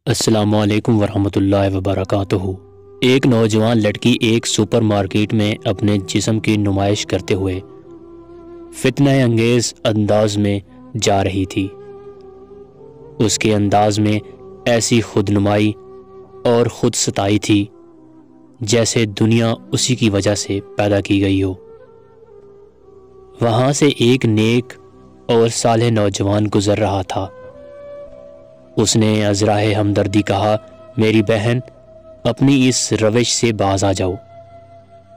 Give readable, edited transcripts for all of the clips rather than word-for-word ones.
السلام علیکم ورحمۃ اللہ وبرکاتہ۔ ایک نوجوان لڑکی ایک سپر مارکیٹ میں اپنے جسم کی نمائش کرتے ہوئے فتنہ انگیز انداز میں جا رہی تھی۔ اس کے انداز میں ایسی خود نمائی اور خود ستائی تھی جیسے دنیا اسی کی وجہ سے پیدا کی گئی ہو۔ وہاں سے ایک نیک اور صالح نوجوان گزر رہا تھا۔ اس نے ازراہ ہمدردی کہا، میری بہن، اپنی اس روش سے باز آ جاؤ۔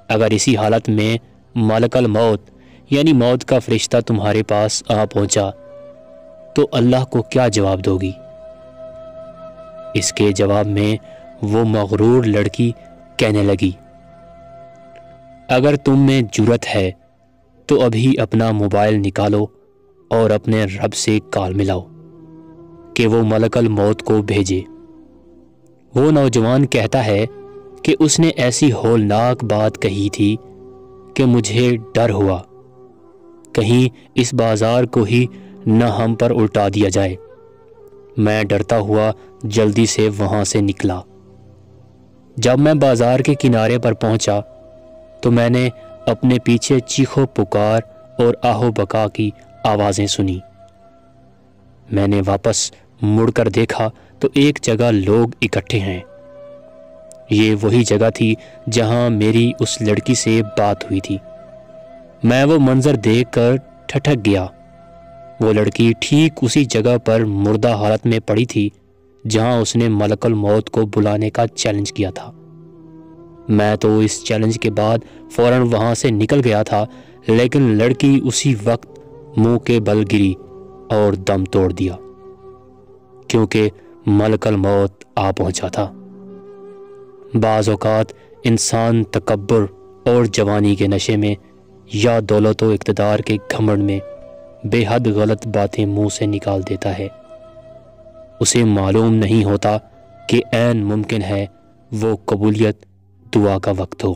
اگر اسی حالت میں ملک الموت یعنی موت کا فرشتہ تمہارے پاس آ پہنچا تو اللہ کو کیا جواب دو گی؟ اس کے جواب میں وہ مغرور لڑکی کہنے لگی، اگر تم میں جرأت ہے تو ابھی اپنا موبائل نکالو اور اپنے رب سے کال ملاؤ کہ وہ ملک الموت کو بھیجے۔ وہ نوجوان کہتا ہے کہ اس نے ایسی ہولناک بات کہی تھی کہ مجھے ڈر ہوا کہیں اس بازار کو ہی نہ ہم پر الٹا دیا جائے۔ میں ڈرتا ہوا جلدی سے وہاں سے نکلا۔ جب میں بازار کے کنارے پر پہنچا تو میں نے اپنے پیچھے چیخو پکار اور آہو بکا کی آوازیں سنی۔ میں نے واپس مڑ کر دیکھا تو ایک جگہ لوگ اکٹھے ہیں۔ یہ وہی جگہ تھی جہاں میری اس لڑکی سے بات ہوئی تھی۔ میں وہ منظر دیکھ کر ٹھٹک گیا۔ وہ لڑکی ٹھیک اسی جگہ پر مردہ حالت میں پڑی تھی جہاں اس نے ملک الموت کو بلانے کا چیلنج کیا تھا۔ میں تو اس چیلنج کے بعد فوراً وہاں سے نکل گیا تھا، لیکن لڑکی اسی وقت منہ کے بل گری اور دم توڑ دیا کیونکہ ملک الموت آ پہنچا تھا۔ بعض اوقات انسان تکبر اور جوانی کے نشے میں یا دولت و اقتدار کے گھمنڈ میں بے حد غلط باتیں منہ سے نکال دیتا ہے۔ اسے معلوم نہیں ہوتا کہ عین ممکن ہے وہ قبولیت دعا کا وقت ہو۔